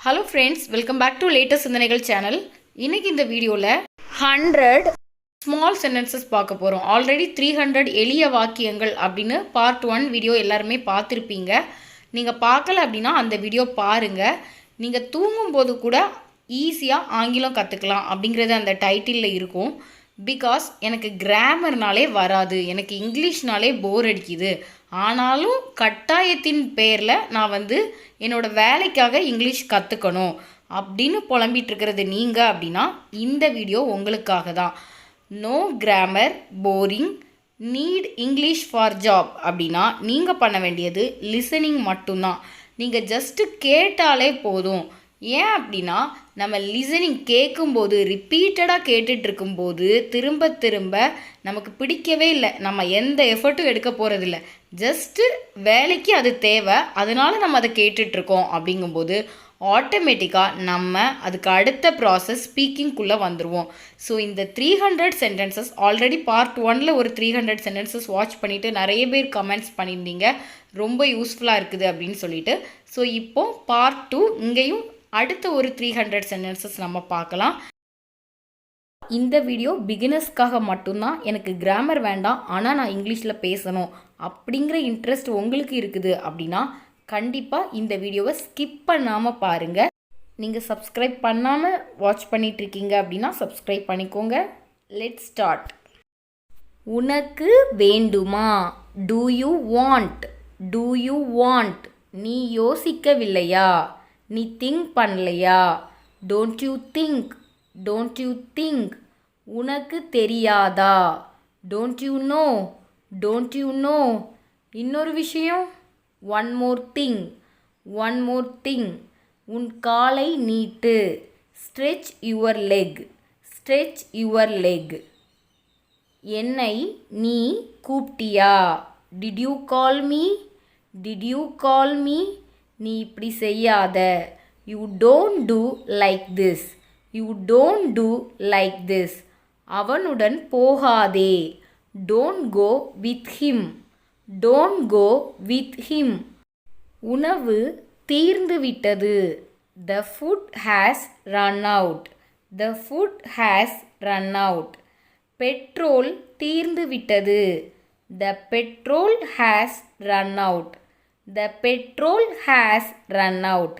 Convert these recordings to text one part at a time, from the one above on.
Hello friends, welcome back to latestsinthanaigal channel. இன்னைக்கு இந்த வீடியோல 100 small sentences பார்க்க போறோம். ஆல்ரெடி 300 எளிய வாக்கியங்கள் அப்படினு பார்ட் 1 வீடியோ எல்லாரும் பார்த்திருப்பீங்க. நீங்க பார்க்கல அப்படினா அந்த வீடியோ பாருங்க. நீங்க தூங்கும்போது கூட ஈஸியா ஆங்கிலம் கத்துக்கலாம் அப்படிங்கறது அந்த டைட்டில்ல இருக்கும். பிகாஸ் எனக்கு கிராமர்னாலே வராது, எனக்கு இங்கிலீஷ்னாலே போர் அடிக்குது, ஆனாலும் கட்டாயத்தின் பேரில் நான் என்னோட வேலைக்காக இங்கிலீஷ் கற்றுக்கணும் அப்படின்னு புலம்பிட்டு இருக்கிறது நீங்கள் அப்படின்னா இந்த வீடியோ உங்களுக்காக தான். No grammar, boring, need English for job அப்படின்னா நீங்கள் பண்ண வேண்டியது லிசனிங் மட்டும்தான். நீங்கள் ஜஸ்ட்டு கேட்டாலே போதும். ஏன் அப்படின்னா நம்ம லிசனிங் கேட்கும்போது ரிப்பீட்டடாக கேட்டுட்ருக்கும்போது திரும்ப திரும்ப நமக்கு பிடிக்கவே இல்லை, நம்ம எந்த எஃபர்ட்டும் எடுக்க போகிறதில்ல, ஜஸ்ட்டு வேலைக்கு அது தேவை, அதனால நம்ம அதை கேட்டுட்ருக்கோம். அப்படிங்கும்போது ஆட்டோமேட்டிக்காக நம்ம அதுக்கு அடுத்த ப்ராசஸ் ஸ்பீக்கிங்குள்ளே வந்துடுவோம். ஸோ இந்த 300 சென்டென்சஸ் ஆல்ரெடி பார்ட் 1ல் ஒரு 300 சென்டென்சஸ் வாட்ச் பண்ணிவிட்டு நிறைய பேர் கமெண்ட்ஸ் பண்ணியிருந்தீங்க, ரொம்ப யூஸ்ஃபுல்லாக இருக்குது அப்படின்னு சொல்லிட்டு. ஸோ இப்போது பார்ட் 2 இங்கேயும் அடுத்த ஒரு 300 சென்டென்சஸ் நம்ம பார்க்கலாம். இந்த வீடியோ பிகினர்ஸ்க்காக மட்டும்தான். எனக்கு கிராமர் வேண்டாம், ஆனால் நான் இங்கிலீஷில் பேசணும் அப்படிங்கிற இன்ட்ரெஸ்ட் உங்களுக்கு இருக்குது அப்படின்னா கண்டிப்பாக இந்த வீடியோவை ஸ்கிப் பண்ணாமல் பாருங்கள். நீங்கள் சப்ஸ்கிரைப் பண்ணாமல் வாட்ச் பண்ணிகிட்ருக்கீங்க அப்படின்னா சப்ஸ்கிரைப் பண்ணிக்கோங்க. Let's start. உனக்கு வேண்டுமா? Do you want? Do you want? நீ யோசிக்கவில்லையா? நீ திங்க் பண்ணலையா? Don't you think? Don't you think? உனக்கு தெரியாதா? Don't you know? Don't you know? இன்னொரு விஷயம், one more thing, one more thing. உன் காலை நீட்டு, stretch your leg, stretch your leg. என்னை நீ கூப்பிட்டியா? Did you call me? Did you call me? நீ இப்படி செய்யாத. You don't do like this, you don't do like this. அவனுடன் போகாதே. Don't go with him, don't go with him. உணவு தீர்ந்து விட்டது. The food has run out, the food has run out. Petrol தீர்ந்து விட்டது. The petrol has run out, the petrol has run out.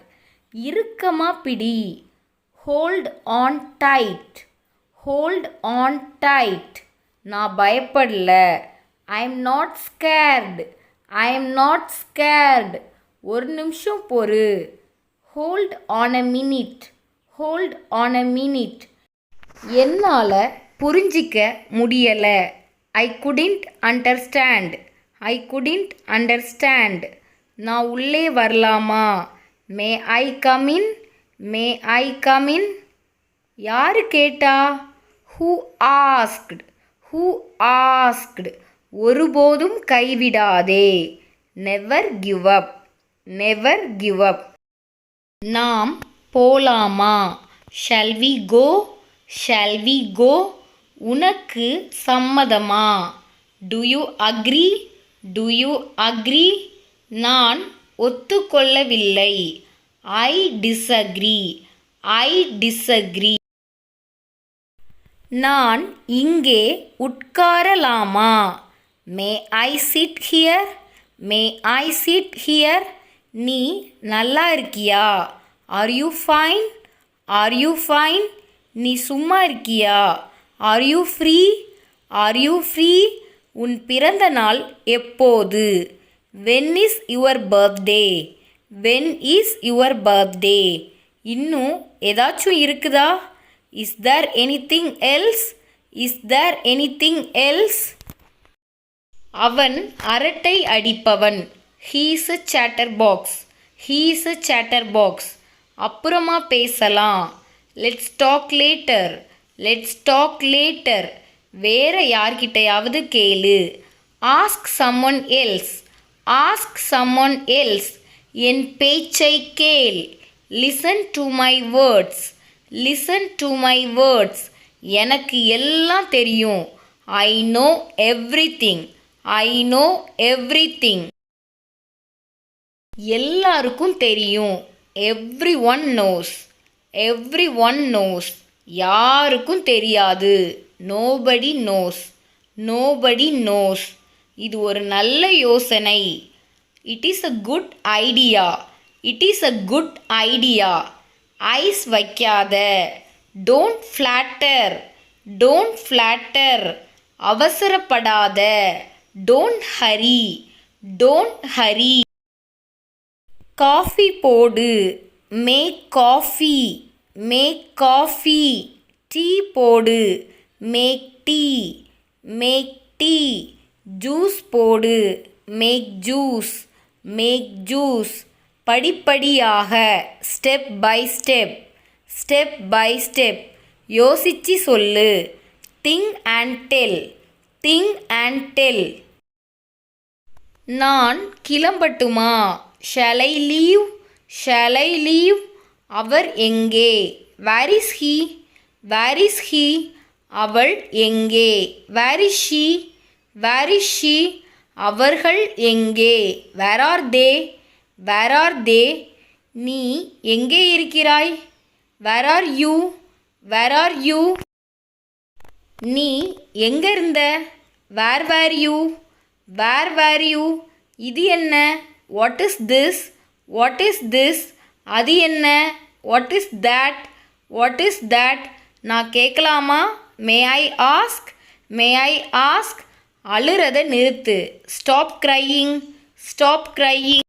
இறுக்கமா பிடி. Hold on tight, hold on tight. நான் பயப்படல. I am not scared, I am not scared. ஒரு நிமிஷம் பொறு. Hold on a minute, hold on a minute. என்னால் புரிஞ்சிக்க முடியலை. I couldn't understand, I couldn't understand. நான் உள்ளே வரலாமா? May I come in, may I come in. யாரு கேட்டா? Who asked, who asked. ஒருபோதும் கைவிடாதே. Never give up, never give up. நாம் போலாமா? Shall we go, shall we go. உனக்கு சம்மதமா? Do you agree, do you agree. நான் ஒத்துக்கொள்ளவில்லை. I disagree, I disagree. நான் இங்கே உட்காரலாமா? May I sit here, may I sit here. நீ நல்லா இருக்கியா? Are you fine, are you fine. நீ சும்மா இருக்கியா? Are you free, are you free. உன் பிறந்த நாள் எப்போது? When is your birthday, when is your birthday. இன்னும் ஏதாச்சும் இருக்குதா? Is there anything else, is there anything else. அவன் அரட்டை அடிப்பவன். He is a chatter box, he is a chatter box. அப்புறமா பேசலாம். Let's talk later, let's talk later. வேற யார்கிட்டையாவது கேளு. Ask someone else, ask someone else. என் பேச்சை கேள். Listen to my words, listen to my words. எனக்கு எல்லாம் தெரியும். I know everything, I know everything. எல்லாருக்கும் தெரியும். everyone knows. everyone knows. யாருக்கும் தெரியாது. nobody knows. nobody knows. இது ஒரு நல்ல யோசனை. it is a good idea. it is a good idea. Ice வைக்காத. don't flatter. don't flatter. அவசரப்படாத. don't hurry. don't hurry. Coffee போடு. make coffee. make coffee. Tea போடு. make tea. make tea. Juice போடு. make juice. make juice. படிப்படியாக. step by step. step by step. யோசிச்சு சொல்லு. think and tell. think and tell. நான் கிளம்பட்டுமா? shall I leave? shall I leave? அவர் எங்கே? where is he? where is he? அவள் எங்கே? where is she? where is she? அவர்கள் எங்கே? where are they? where are they? நீ எங்கே இருக்கிறாய்? where are you? where are you? நீ எங்க இருந்த? where were you? where were you? இது என்ன? what is this? what is this? அது என்ன? what is that? what is that? நான் கேட்கலாமா? may I ask? may I ask? அழுறத நிறுத்து. stop crying. stop crying.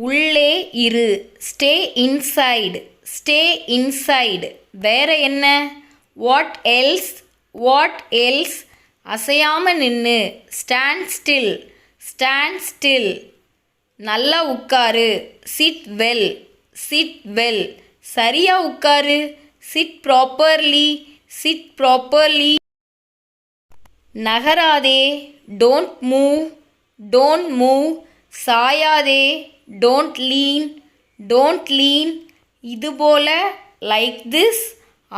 உள்ளே இரு. stay inside. stay inside. வேற என்ன? what else? what else? அசையாம நின்னு. stand still. stand still. நல்லா உட்காரு. sit well. sit well. சரியா உட்காரு. sit properly. sit properly. நகராதே. don't move. don't move. சாயாதே. don't lean. don't lean. இதுபோல like this.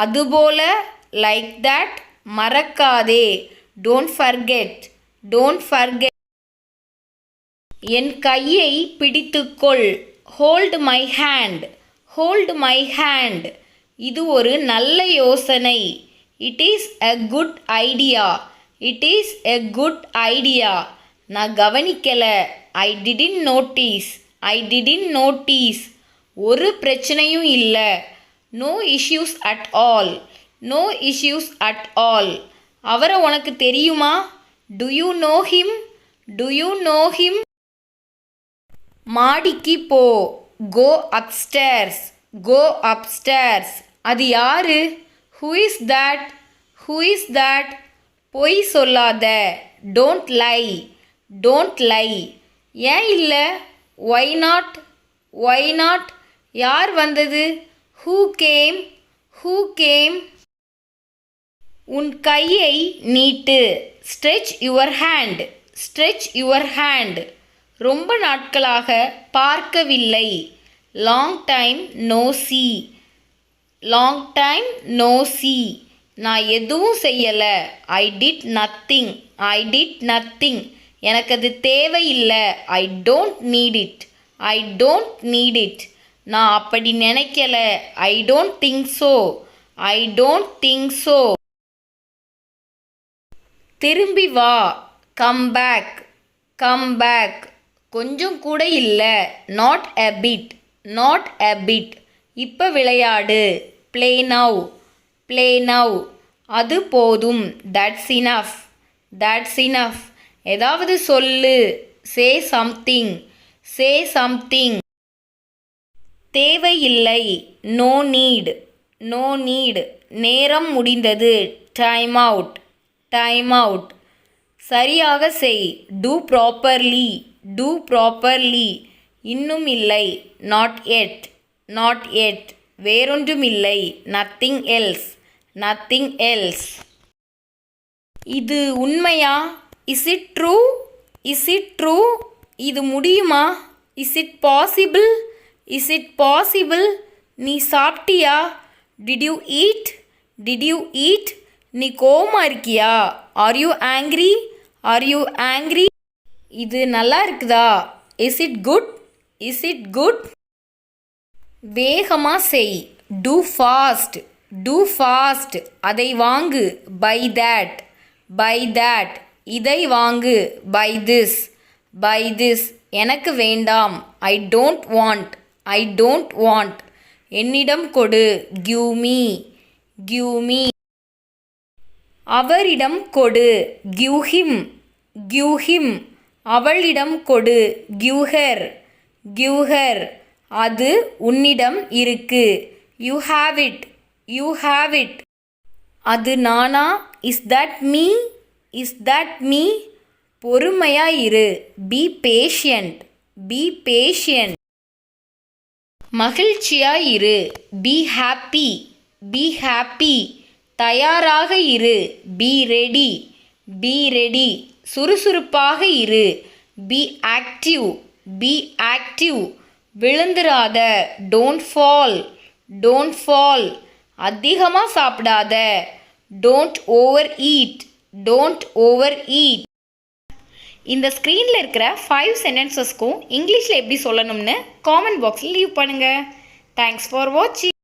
அதுபோல like that. மறக்காதே. don't forget. don't forget. என் கையை பிடித்துக்கொள். hold my hand. hold my hand. இது ஒரு நல்ல யோசனை. it is a good idea. it is a good idea. நான் கவனிக்கல. I didn't notice. I didn't notice. ஒரு பிரச்சனையும் இல்லை. no issues at all. no issues at all. அவரை உனக்கு தெரியுமா? do you know him? do you know him? மாடிக்கு போ. go upstairs. go upstairs. அது யாரு? who is that? who is that? பொய் சொல்லாத. don't lie. don't lie. ஏன் இல்லை? why not? why not? யார் வந்தது? who came? who came? உன் கையை நீட்டு. stretch your hand. stretch your hand. ரொம்ப நாட்களாக பார்க்கவில்லை. long time no see. long time no see. நான் எதுவும் செய்யலை. I did nothing. I did nothing. எனக்கு அது தேவையில்லை. I don't need it. I don't need it. நான் அப்படி நினைக்கல. I don't think so. I don't think so. திரும்பி வா. come back. come back. கொஞ்சம் கூட இல்லை. not a bit. not a bit. இப்போ விளையாடு. play now. play now. அது போதும். that's enough. that's enough. ஏதாவது சொல்லு. say something. say something. தேவையில்லை. no need. no need. நேரம் முடிந்தது. time out. time out. சரியாக செய். do properly. do properly. இன்னும் இல்லை. not yet. not yet. வேறொன்றுமில்லை. nothing else. nothing else. இது உண்மையா? is it true? is it true? இது முடியுமா? is it possible? is it possible? நீ சாப்பிட்டியா? did you eat? did you eat? நீ கோவமா இருக்கியா? are you angry? are you angry? இது நல்லா இருக்குதா? is it good? is it good? வேகமா செய். do fast. do fast. அதை வாங்கு. buy that. buy that. இதை வாங்கு. buy this. buy this. எனக்கு வேண்டாம். I don't want. I don't want. என்னிடம் கொடு. give me. give me. அவரிடம் கொடு. give him. give him. அவளிடம் கொடு. give her. give her. அது உன்னிடம் இருக்கு. you have it. you have it. அது நானா? is that me? is that me? பொறுமையா இரு. be patient. be patient. மகிழ்ச்சியா இரு. be happy. be happy. தயாராக இரு. be ready. be ready. சுறுசுறுப்பாக இரு. be active. be active. விழுந்துராத. don't fall. don't fall. அதிகமா சாப்பிடாத. don't overeat. don't overeat. இந்த ஸ்க்ரீனில் இருக்கிற 5 சென்டென்சஸ்க்கும் இங்கிலீஷில் எப்படி சொல்லணும்னு காமெண்ட் பாக்ஸில் லீவ் பண்ணுங்கள். தேங்க்ஸ் ஃபார் வாட்சிங்.